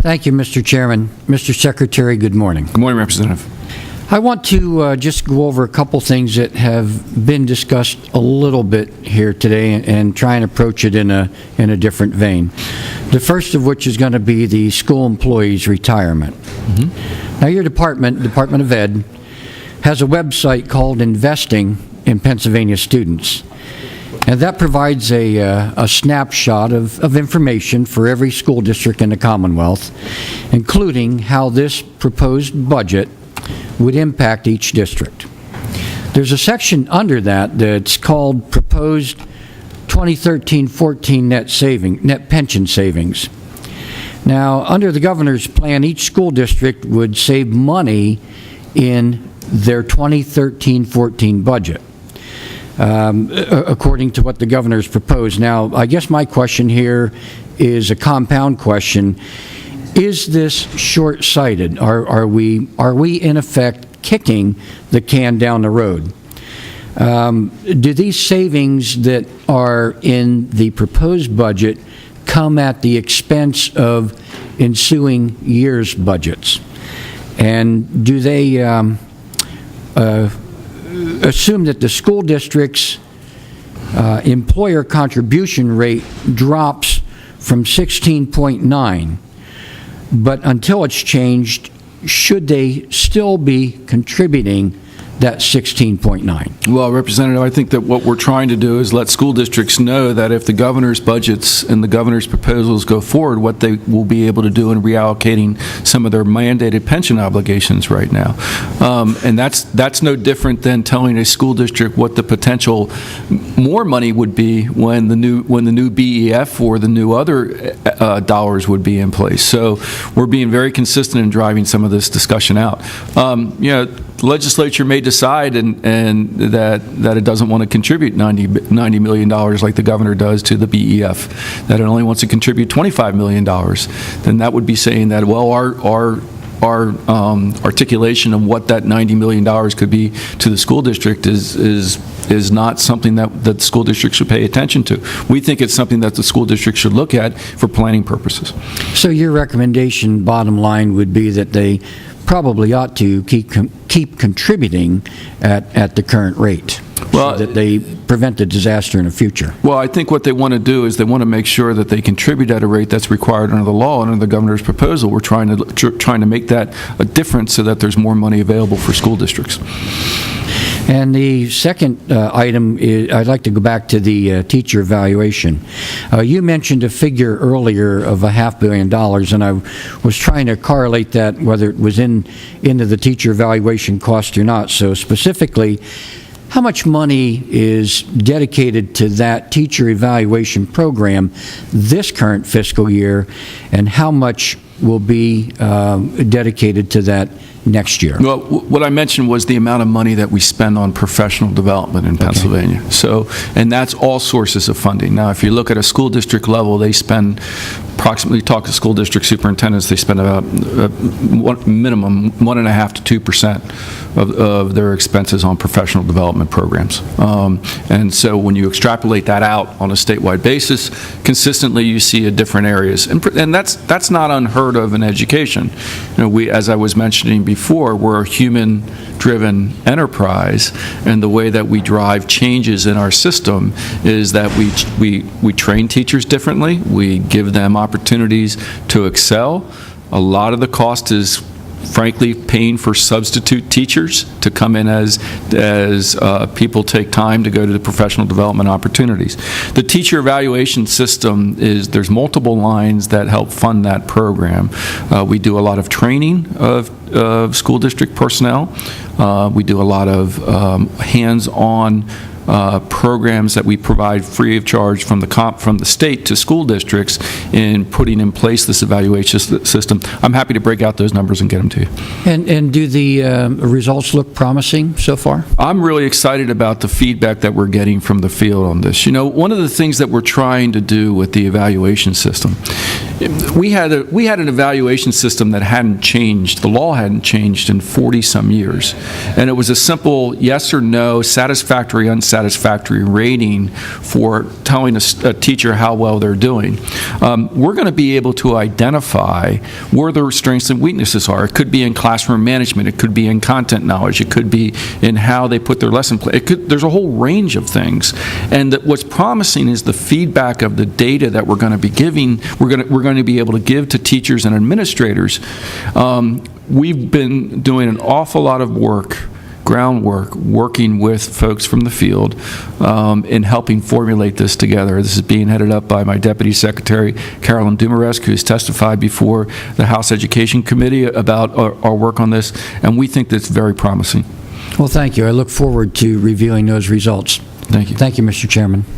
Thank you, Mr. Chairman. Mr. Secretary, good morning. Good morning, Representative. I want to just go over a couple things that have been discussed a little bit here today and try and approach it in a different vein. The first of which is going to be the school employees' retirement. Now, your Department of Ed, has a website called Investing in Pennsylvania Students. And that provides a snapshot of information for every school district in the Commonwealth, including how this proposed budget would impact each district. There's a section under that that's called Proposed 2013-14 Net Pension Savings. Now, under the governor's plan, each school district would save money in their 2013-14 budget, according to what the governor's proposed. Now, I guess my question here is a compound question. Is this short-sighted? Are we in effect kicking the can down the road? Do these savings that are in the proposed budget come at the expense of ensuing years' budgets? And do they assume that the school district's employer contribution rate drops from 16.9, but until it's changed, should they still be contributing that 16.9? Well, Representative, I think that what we're trying to do is let school districts know that if the governor's budgets and the governor's proposals go forward, what they will be able to do in reallocating some of their mandated pension obligations right now. And that's no different than telling a school district what the potential more money would be when the new BEF or the new other dollars would be in place. So we're being very consistent in driving some of this discussion out. The legislature may decide and that it doesn't want to contribute $90 million like the governor does to the BEF, that it only wants to contribute $25 million, then that would be saying that, well, our articulation of what that $90 million could be to the school district is not something that the school district should pay attention to. We think it's something that the school district should look at for planning purposes. So your recommendation, bottom line, would be that they probably ought to keep contributing at the current rate, so that they prevent a disaster in the future. Well, I think what they want to do is they want to make sure that they contribute at a rate that's required under the law and under the governor's proposal. We're trying to make that a difference so that there's more money available for school districts. And the second item is, I'd like to go back to the teacher evaluation. You mentioned a figure earlier of $500 million, and I was trying to correlate that whether it was into the teacher evaluation cost or not. So specifically, how much money is dedicated to that teacher evaluation program this current fiscal year, and how much will be dedicated to that next year? Well, what I mentioned was the amount of money that we spend on professional development in Pennsylvania. So, and that's all sources of funding. Now, if you look at a school district level, they spend approximately, talk to school district superintendents, they spend about minimum 1.5% to 2% of their expenses on professional development programs. And so when you extrapolate that out on a statewide basis, consistently you see different areas. And that's not unheard of in education. We, as I was mentioning before, we're a human-driven enterprise, and the way that we drive changes in our system is that we train teachers differently. We give them opportunities to excel. A lot of the cost is, frankly, paying for substitute teachers to come in as people take time to go to the professional development opportunities. The teacher evaluation system there's multiple lines that help fund that program. We do a lot of training of school district personnel. We do a lot of hands-on programs that we provide free of charge from the state to school districts in putting in place this evaluation system. I'm happy to break out those numbers and get them to you. And do the results look promising so far? I'm really excited about the feedback that we're getting from the field on this. One of the things that we're trying to do with the evaluation system we had an evaluation system that hadn't changed, the law hadn't changed in 40-some years. And it was a simple yes or no, satisfactory, unsatisfactory rating for telling a teacher how well they're doing. We're going to be able to identify where their strengths and weaknesses are. It could be in classroom management. It could be in content knowledge. It could be in how they put their lesson plan. There's a whole range of things. And what's promising is the feedback of the data that we're going to be giving, we're going to be able to give to teachers and administrators. We've been doing an awful lot of groundwork, working with folks from the field in helping formulate this together. This is being headed up by my Deputy Secretary, Carolyn Dumaresque, who's testified before the House Education Committee about our work on this, and we think that's very promising. Well, thank you. I look forward to reviewing those results. Thank you. Thank you, Mr. Chairman.